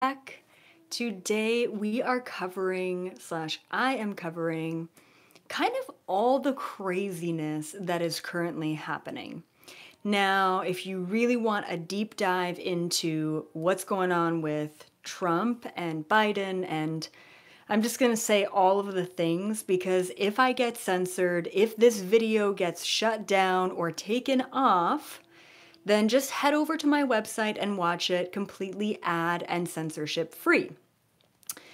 back. Today we are covering, slash, I am covering kind of all the craziness that is currently happening. Now, if you really want a deep dive into what's going on with Trump and Biden, and I'm just going to say all of the things because if I get censored, if this video gets shut down or taken off, then just head over to my website and watch it completely ad and censorship free.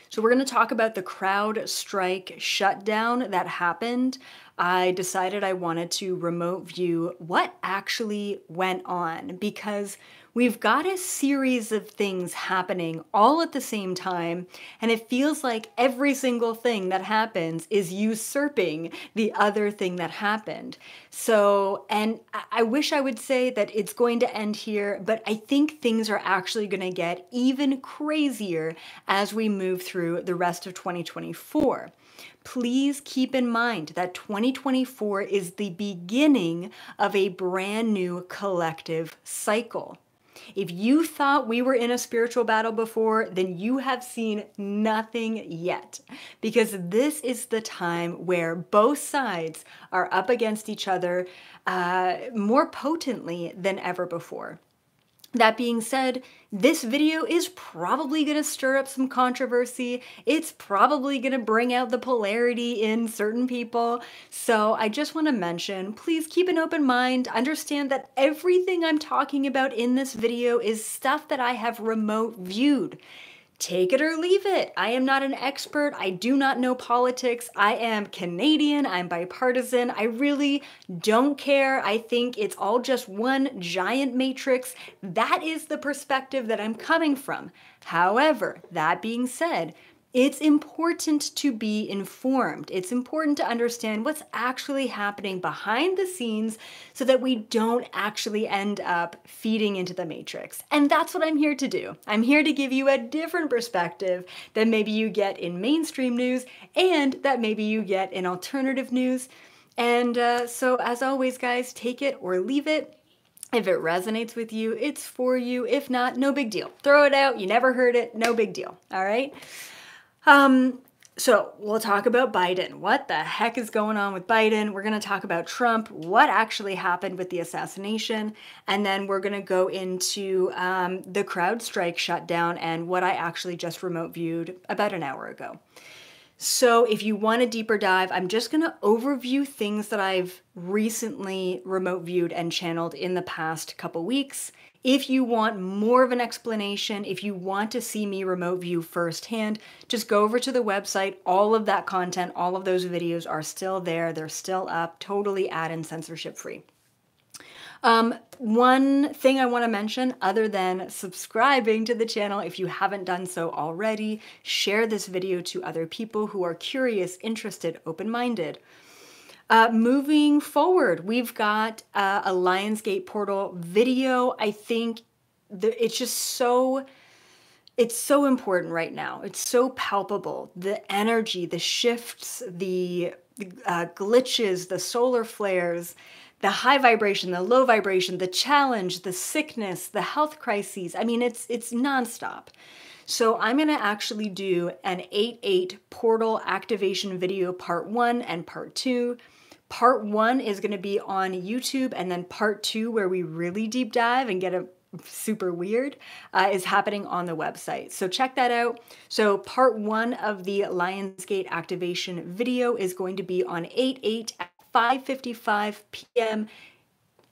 So we're going to talk about the CrowdStrike shutdown that happened. I decided I wanted to remote view what actually went on because we've got a series of things happening all at the same time, and it feels like every single thing that happens is usurping the other thing that happened. So, and I wish I would say that it's going to end here, but I think things are actually going to get even crazier as we move through the rest of 2024. Please keep in mind that 2024 is the beginning of a brand new collective cycle. If you thought we were in a spiritual battle before, then you have seen nothing yet, because this is the time where both sides are up against each other more potently than ever before. That being said, this video is probably going to stir up some controversy. It's probably going to bring out the polarity in certain people. So I just want to mention, please keep an open mind. Understand that everything I'm talking about in this video is stuff that I have remote viewed. Take it or leave it. I am not an expert. I do not know politics. I am Canadian. I'm bipartisan. I really don't care. I think it's all just one giant matrix. That is the perspective that I'm coming from. However, that being said, it's important to be informed. It's important to understand what's actually happening behind the scenes so that we don't actually end up feeding into the matrix. And that's what I'm here to do. I'm here to give you a different perspective than maybe you get in mainstream news and that maybe you get in alternative news. And so as always, guys, take it or leave it. If it resonates with you, it's for you. If not, no big deal. Throw it out. You never heard it. No big deal. All right. So we'll talk about Biden. What the heck is going on with Biden? We're going to talk about Trump, what actually happened with the assassination, and then we're going to go into the CrowdStrike shutdown and what I actually just remote viewed about an hour ago. So if you want a deeper dive, I'm just going to overview things that I've recently remote viewed and channeled in the past couple weeks. If you want more of an explanation, if you want to see me remote view firsthand, just go over to the website. All of that content, all of those videos are still there. They're still up, totally ad and censorship free. One thing I want to mention, other than subscribing to the channel, if you haven't done so already, share this video to other people who are curious, interested, open-minded. Moving forward, we've got a Lionsgate portal video. I think it's just so important right now. It's so palpable. The energy, the shifts, the glitches, the solar flares, the high vibration, the low vibration, the challenge, the sickness, the health crises. I mean, it's nonstop. So I'm going to actually do an 8/8 portal activation video part 1 and part 2. Part 1 is going to be on YouTube, and then part 2, where we really deep dive and get a super weird, is happening on the website. So check that out. So part 1 of the Lionsgate activation video is going to be on 8/8 at 5:55 p.m.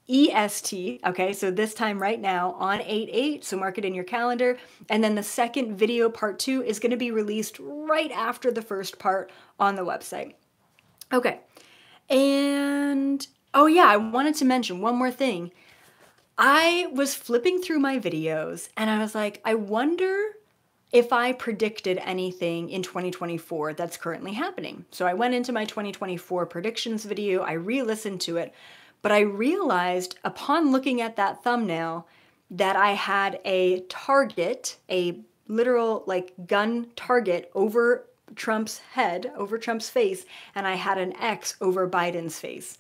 EST, okay, so this time right now on 8/8, so mark it in your calendar. And then the second video, part 2, is going to be released right after the first part on the website. Okay, and oh yeah, I wanted to mention one more thing. I was flipping through my videos and I was like, I wonder if I predicted anything in 2024 that's currently happening. So I went into my 2024 predictions video, I re-listened to it, but I realized upon looking at that thumbnail that I had a target, a literal like gun target over Trump's head, over Trump's face, and I had an X over Biden's face,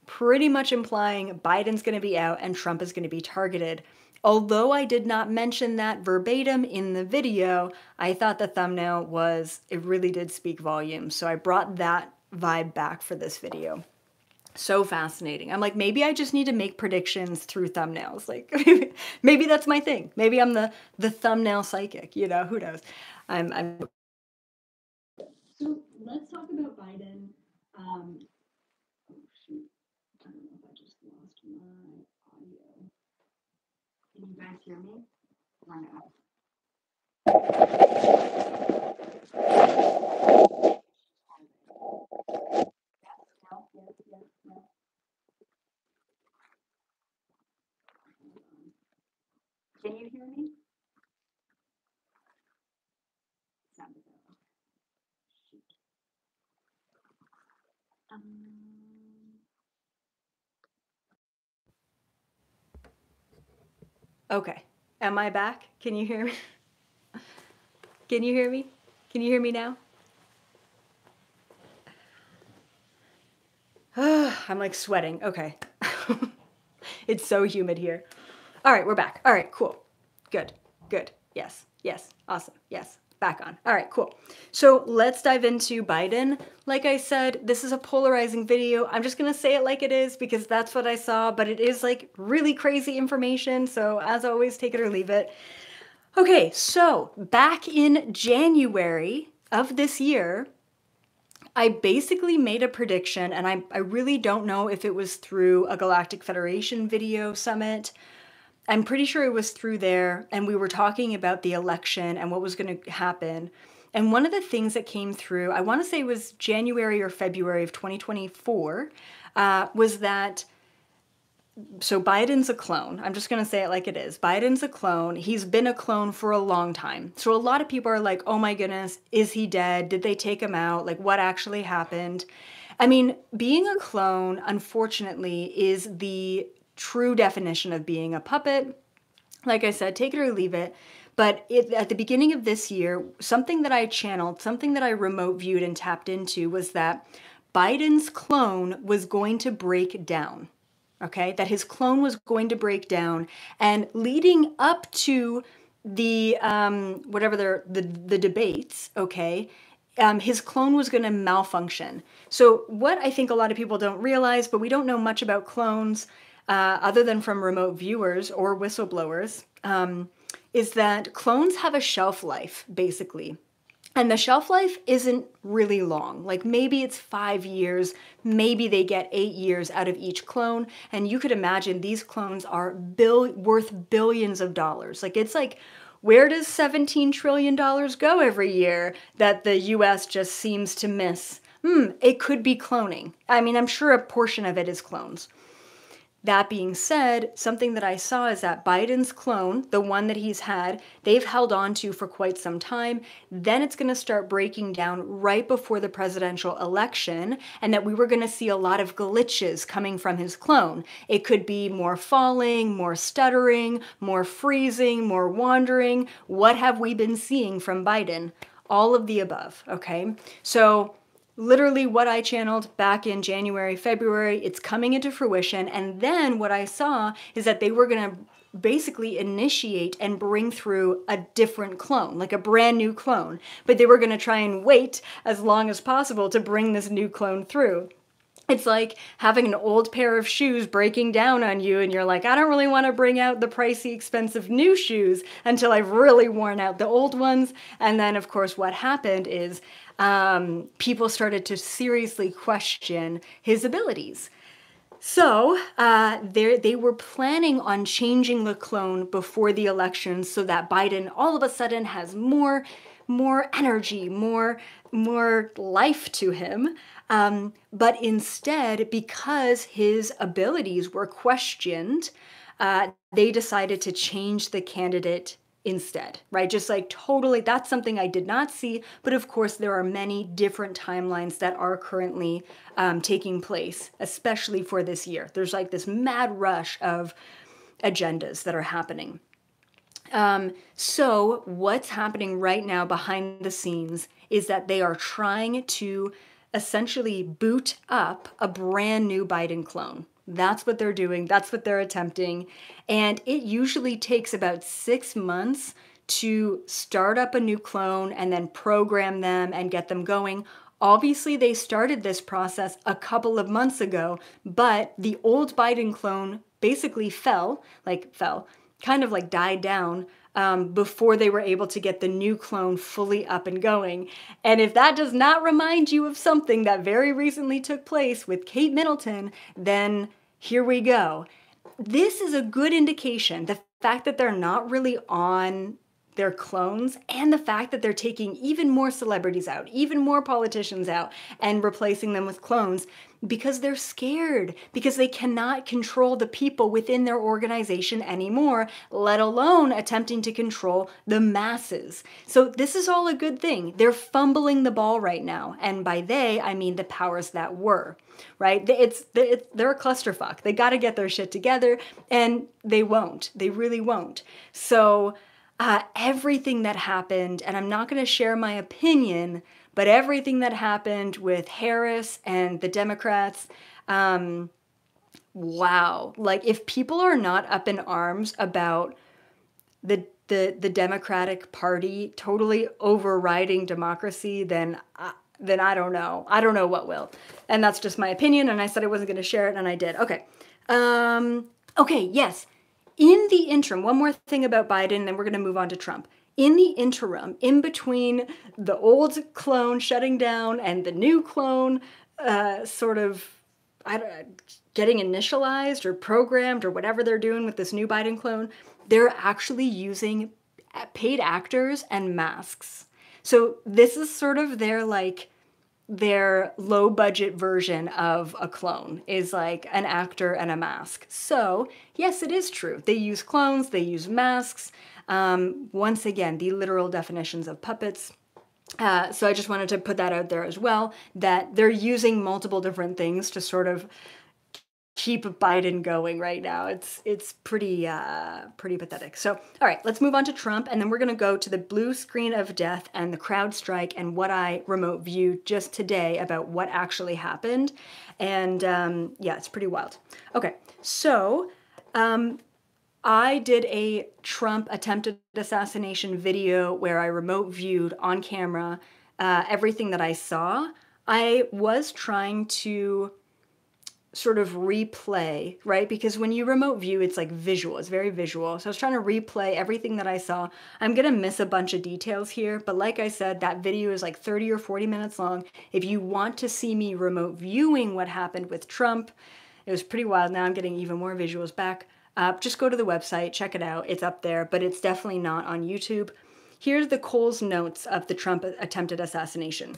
pretty much implying Biden's going to be out and Trump is going to be targeted. Although I did not mention that verbatim in the video, I thought the thumbnail it really did speak volumes. So I brought that vibe back for this video. So fascinating. I'm like, maybe I just need to make predictions through thumbnails. Like, maybe that's my thing. Maybe I'm the thumbnail psychic, you know, who knows? I'm. So let's talk about Biden. Oh shoot, I don't know if I just lost my audio. Can you guys hear me? Or no? No. Can you hear me? Sound is out. Shoot. Um, Okay. Am I back? Can you hear me? Can you hear me? Can you hear me now? I'm like sweating. Okay. It's so humid here. All right, we're back. All right, cool. Good. Good. Yes. Yes. Awesome. Yes. Back on. All right, cool. So let's dive into Biden. Like I said, this is a polarizing video. I'm just going to say it like it is because that's what I saw, but it is like really crazy information. So as always, take it or leave it. Okay, so back in January of this year, I basically made a prediction, and I really don't know if it was through a Galactic Federation video summit. I'm pretty sure it was through there, and we were talking about the election and what was going to happen. And one of the things that came through, I want to say it was January or February of 2024, was that, so Biden's a clone. I'm just going to say it like it is. Biden's a clone. He's been a clone for a long time. So a lot of people are like, oh my goodness, is he dead? Did they take him out? Like, what actually happened? I mean, being a clone, unfortunately, is the true definition of being a puppet. Like I said, take it or leave it. But at the beginning of this year, something that I channeled, something that I remote viewed and tapped into was that Biden's clone was going to break down. Okay, that his clone was going to break down, and leading up to the the debates, okay, his clone was going to malfunction. So what I think a lot of people don't realize, but we don't know much about clones other than from remote viewers or whistleblowers, is that clones have a shelf life, basically. And the shelf life isn't really long. Like maybe it's 5 years, maybe they get 8 years out of each clone. And you could imagine these clones are worth billions of dollars. Like it's like, where does $17 trillion go every year that the US just seems to miss? It could be cloning. I mean, I'm sure a portion of it is clones. That being said, something that I saw is that Biden's clone, the one that he's had, they've held on to for quite some time. Then it's going to start breaking down right before the presidential election, and that we were going to see a lot of glitches coming from his clone. It could be more falling, more stuttering, more freezing, more wandering. What have we been seeing from Biden? All of the above, okay? So literally what I channeled back in January, February, it's coming into fruition. And then what I saw is that they were going to basically initiate and bring through a different clone, like a brand new clone. But they were going to try and wait as long as possible to bring this new clone through. It's like having an old pair of shoes breaking down on you, and you're like, I don't really want to bring out the pricey, expensive new shoes until I've really worn out the old ones. And then, of course, what happened is people started to seriously question his abilities. So they were planning on changing the clone before the election so that Biden all of a sudden has more energy, more life to him. But instead, because his abilities were questioned, they decided to change the candidate instead, right? Just like totally, that's something I did not see. But of course, there are many different timelines that are currently taking place, especially for this year. There's like this mad rush of agendas that are happening. So what's happening right now behind the scenes is that they are trying to essentially boot up a brand new Biden clone. That's what they're doing. That's what they're attempting. And it usually takes about 6 months to start up a new clone and then program them and get them going. Obviously, they started this process a couple of months ago, but the old Biden clone basically kind of like died down before they were able to get the new clone fully up and going. And if that does not remind you of something that very recently took place with Kate Middleton, then here we go. This is a good indication. The fact that they're not really on their clones, and the fact that they're taking even more celebrities out, even more politicians out, and replacing them with clones because they're scared, because they cannot control the people within their organization anymore, let alone attempting to control the masses. So this is all a good thing. They're fumbling the ball right now. And by they, I mean the powers that were, right? They're a clusterfuck. They got to get their shit together, and they won't. They really won't. So everything that happened, and I'm not going to share my opinion, but everything that happened with Harris and the Democrats, wow. Like, if people are not up in arms about the Democratic Party totally overriding democracy, then I don't know. I don't know what will. And that's just my opinion, and I said I wasn't going to share it, and I did. Okay. Okay, yes. In the interim, one more thing about Biden, then we're going to move on to Trump. In the interim, in between the old clone shutting down and the new clone getting initialized or programmed or whatever they're doing with this new Biden clone, they're actually using paid actors and masks. So this is sort of their low budget version of a clone is like an actor and a mask. So yes, it is true. They use clones, they use masks. Once again, the literal definitions of puppets. So I just wanted to put that out there as well, that they're using multiple different things to sort of keep Biden going right now. It's pretty pathetic. So, all right, let's move on to Trump, and then we're going to go to the blue screen of death and the CrowdStrike and what I remote viewed just today about what actually happened. And yeah, it's pretty wild. Okay, so I did a Trump attempted assassination video where I remote viewed on camera everything that I saw. I was trying to sort of replay, right? Because when you remote view, it's like visual, it's very visual. So I was trying to replay everything that I saw. I'm gonna miss a bunch of details here, but like I said, that video is like 30 or 40 minutes long. If you want to see me remote viewing what happened with Trump, it was pretty wild. Now I'm getting even more visuals back. Just go to the website, check it out. It's up there, but it's definitely not on YouTube. Here's the Cole's notes of the Trump attempted assassination.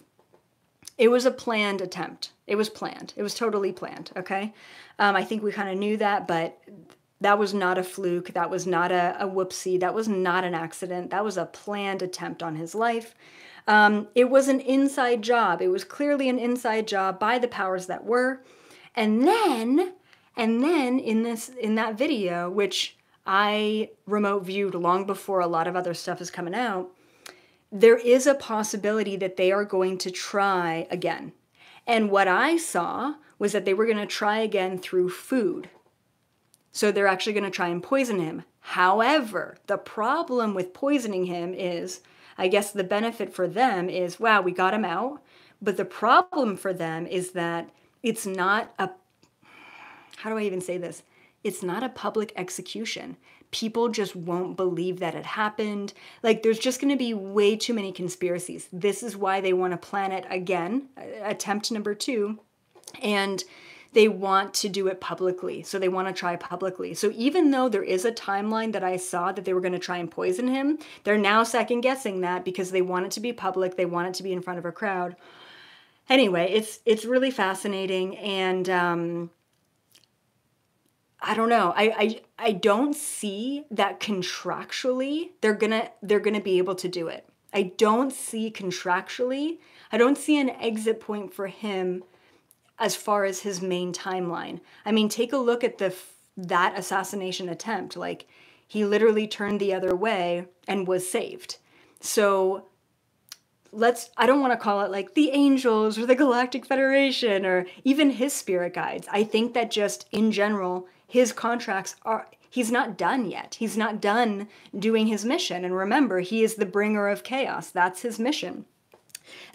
It was a planned attempt. It was planned. It was totally planned, okay? I think we kind of knew that, but that was not a fluke. That was not a whoopsie. That was not an accident. That was a planned attempt on his life. It was an inside job. It was clearly an inside job by the powers that were. And then in that video, which I remote viewed long before a lot of other stuff is coming out, there is a possibility that they are going to try again. And what I saw was that they were going to try again through food. So they're actually going to try and poison him. However, the problem with poisoning him is, I guess the benefit for them is, wow, we got him out. But the problem for them is that it's not a, how do I even say this? It's not a public execution. People just won't believe that it happened. Like, there's just going to be way too many conspiracies. This is why they want to plan it again, attempt number 2, and they want to do it publicly. So they want to try publicly. So even though there is a timeline that I saw that they were going to try and poison him, they're now second guessing that because they want it to be public. They want it to be in front of a crowd. Anyway, it's really fascinating, and I don't know. I don't see that contractually they're gonna be able to do it. I don't see contractually. I don't see an exit point for him as far as his main timeline. I mean, take a look at that assassination attempt. Like, he literally turned the other way and was saved. So I don't want to call it like the angels or the Galactic Federation or even his spirit guides. I think that just in general, his contracts he's not done yet. He's not done doing his mission. And remember, he is the bringer of chaos. That's his mission.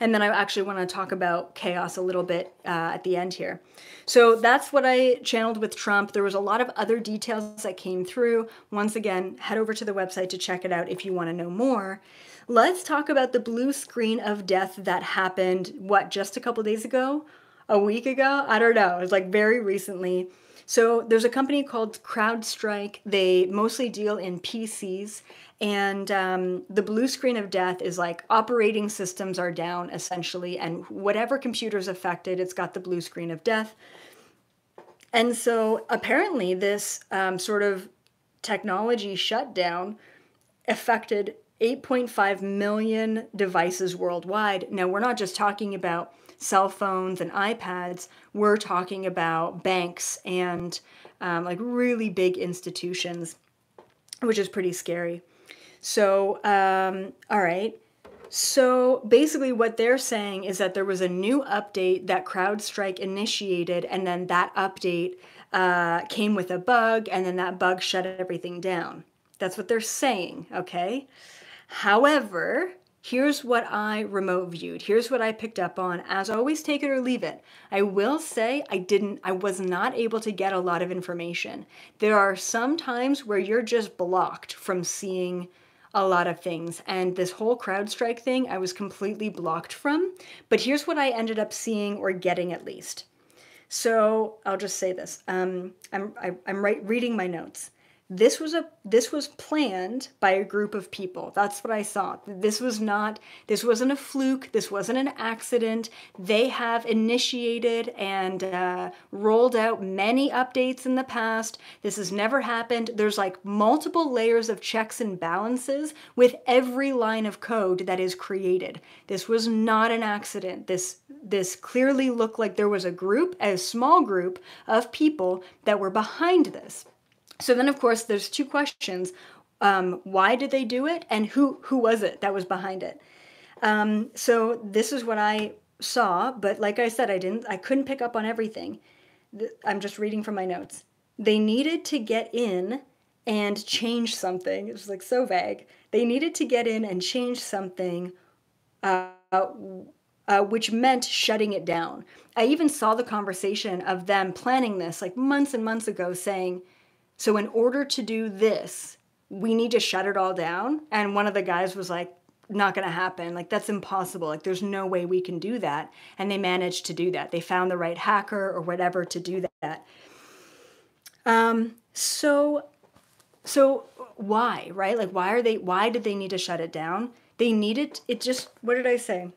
And then I actually want to talk about chaos a little bit at the end here. So that's what I channeled with Trump. There was a lot of other details that came through. Once again, head over to the website to check it out if you want to know more. Let's talk about the blue screen of death that happened, just a couple days ago? A week ago? I don't know. It was like very recently. So there's a company called CrowdStrike. They mostly deal in PCs. And the blue screen of death is like operating systems are down, essentially. And whatever computer's affected, it's got the blue screen of death. And so apparently this sort of technology shutdown affected 8.5 million devices worldwide. Now, we're not just talking about cell phones and iPads. We're talking about banks and like really big institutions, which is pretty scary. So, all right. So basically what they're saying is that there was a new update that CrowdStrike initiated, and then that update came with a bug, and then that bug shut everything down. That's what they're saying, okay? However, here's what I remote viewed. Here's what I picked up on. As always, take it or leave it. I will say I was not able to get a lot of information. There are some times where you're just blocked from seeing a lot of things. And this whole CrowdStrike thing, I was completely blocked from. But here's what I ended up seeing or getting at least. So I'll just say this. I'm reading my notes. This was planned by a group of people. That's what I saw. This wasn't a fluke. This wasn't an accident. They have initiated and rolled out many updates in the past. This has never happened. There's like multiple layers of checks and balances with every line of code that is created. This was not an accident. This clearly looked like there was a small group of people that were behind this. So then, of course, there's two questions. Why did they do it? And who was it that was behind it? So this is what I saw. But like I said, I couldn't pick up on everything. I'm just reading from my notes. They needed to get in and change something. It was like so vague. They needed to get in and change something, which meant shutting it down. I even saw the conversation of them planning this like months and months ago, saying, so in order to do this, we need to shut it all down. And one of the guys was like, not going to happen. Like, that's impossible. Like, there's no way we can do that. And they managed to do that. They found the right hacker or whatever to do that. So why, right? Like, why did they need to shut it down? What did I say?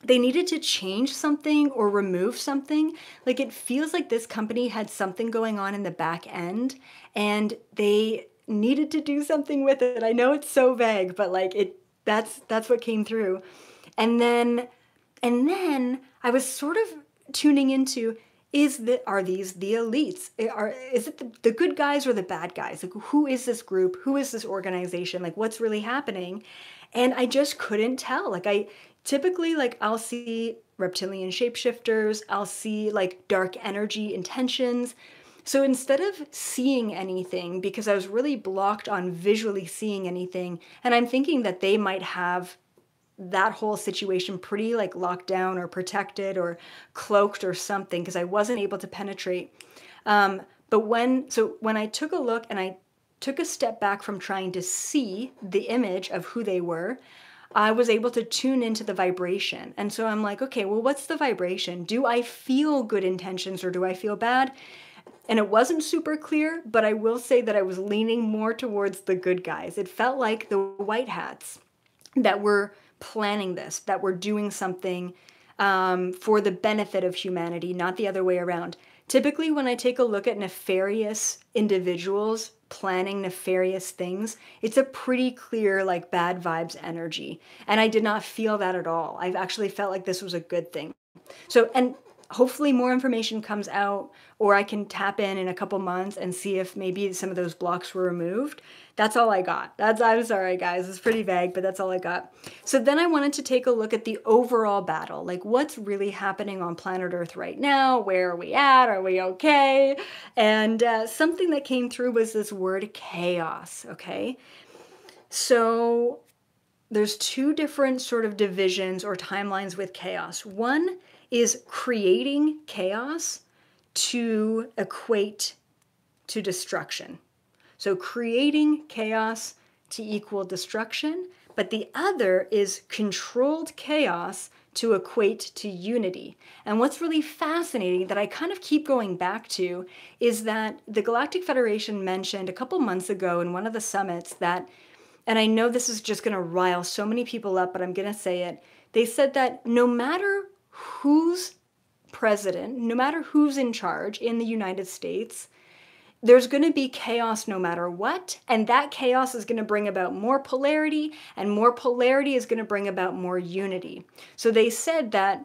They needed to change something or remove something. Like, it feels like this company had something going on in the back end and they needed to do something with it. I know it's so vague, but like that's what came through. And then I was sort of tuning into, are these the elites? Is it the good guys or the bad guys? Like, who is this group? Who is this organization? Like, what's really happening? And I just couldn't tell. Like, typically, like, I'll see reptilian shapeshifters, I'll see like dark energy intentions. So instead of seeing anything, because I was really blocked on visually seeing anything, and I'm thinking that they might have that whole situation pretty like locked down or protected or cloaked or something, because I wasn't able to penetrate. But when I took a look and I took a step back from trying to see the image of who they were, I was able to tune into the vibration. And so I'm like, okay, well, what's the vibration? Do I feel good intentions or do I feel bad? And it wasn't super clear, but I will say that I was leaning more towards the good guys. It felt like the white hats that were planning this, that were doing something for the benefit of humanity, not the other way around. Typically, when I take a look at nefarious individuals planning nefarious things, it's a pretty clear, like, bad vibes energy. And I did not feel that at all. I've actually felt like this was a good thing. So, and hopefully more information comes out, or I can tap in a couple months and see if maybe some of those blocks were removed. That's all I got. I'm sorry guys, it's pretty vague, but that's all I got. So then I wanted to take a look at the overall battle, like what's really happening on planet Earth right now. Where are we at? Are we okay? And something that came through was this word chaos, okay? So there's two different sort of divisions or timelines with chaos. One is creating chaos to equate to destruction. So creating chaos to equal destruction, but the other is controlled chaos to equate to unity. And what's really fascinating that I kind of keep going back to is that the Galactic Federation mentioned a couple months ago in one of the summits that, and I know this is just going to rile so many people up, but I'm going to say it. They said that no matter who's president, no matter who's in charge in the United States, there's going to be chaos no matter what, and that chaos is going to bring about more polarity, and more polarity is going to bring about more unity. So they said that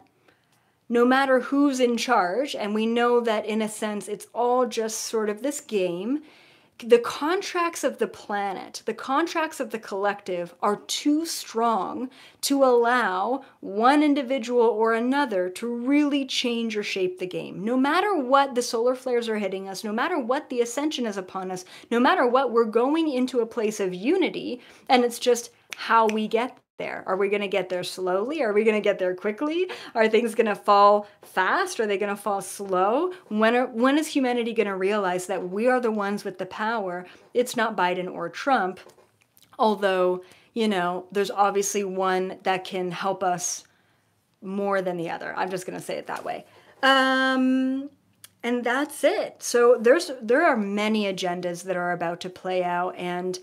no matter who's in charge, and we know that in a sense it's all just sort of this game, the contracts of the planet, the contracts of the collective are too strong to allow one individual or another to really change or shape the game. No matter what the solar flares are hitting us, no matter what the ascension is upon us, no matter what, we're going into a place of unity, and it's just how we get there. Are we going to get there slowly? Are we going to get there quickly? Are things going to fall fast? Are they going to fall slow? When is humanity going to realize that we are the ones with the power? It's not Biden or Trump, although, you know, there's obviously one that can help us more than the other. I'm just going to say it that way. And that's it. So there are many agendas that are about to play out, and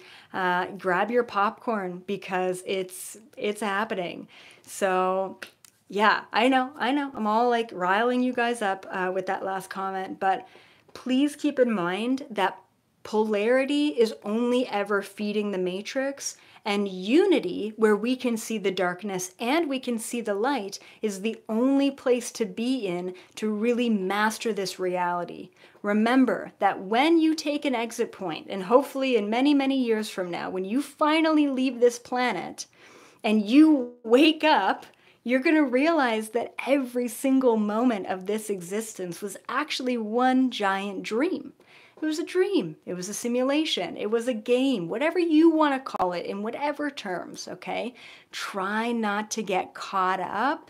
grab your popcorn because it's happening. So yeah, I know. I'm all like riling you guys up with that last comment, but please keep in mind that polarity is only ever feeding the matrix, and unity, where we can see the darkness and we can see the light, is the only place to be in to really master this reality. Remember that when you take an exit point, and hopefully in many, many years from now, when you finally leave this planet and you wake up, you're going to realize that every single moment of this existence was actually one giant dream. It was a dream. It was a simulation. It was a game, whatever you want to call it, in whatever terms, okay? Try not to get caught up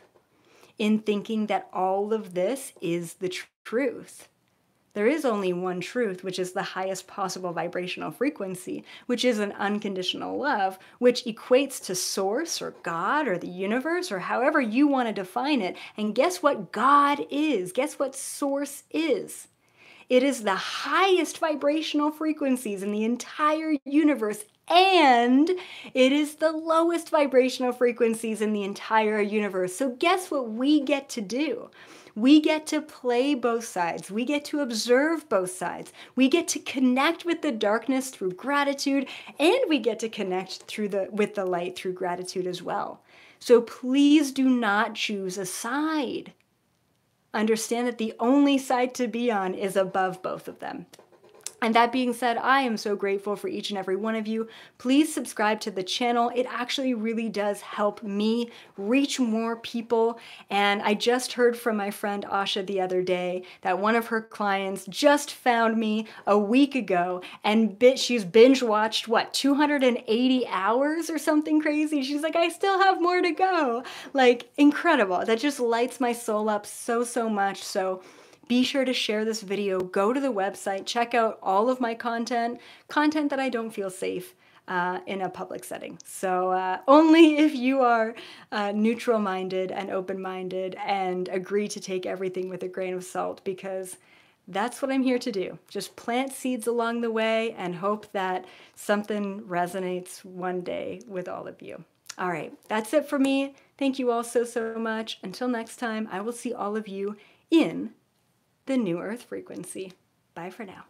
in thinking that all of this is the truth. There is only one truth, which is the highest possible vibrational frequency, which is an unconditional love, which equates to source or God or the universe or however you want to define it. And guess what God is? Guess what source is? It is the highest vibrational frequencies in the entire universe, and it is the lowest vibrational frequencies in the entire universe. So guess what we get to do? We get to play both sides. We get to observe both sides. We get to connect with the darkness through gratitude, and we get to connect with the light through gratitude as well. So please do not choose a side. Understand that the only side to be on is above both of them. And that being said, I am so grateful for each and every one of you. Please subscribe to the channel. It actually really does help me reach more people. And I just heard from my friend Asha the other day that one of her clients just found me a week ago, and she's binge watched, what, 280 hours or something crazy? She's like, I still have more to go. Like, incredible. That just lights my soul up so, so much. So be sure to share this video, go to the website, check out all of my content that I don't feel safe in a public setting. So only if you are neutral-minded and open-minded and agree to take everything with a grain of salt, because that's what I'm here to do. Just plant seeds along the way and hope that something resonates one day with all of you. All right, that's it for me. Thank you all so, so much. Until next time, I will see all of you in the New Earth frequency. Bye for now.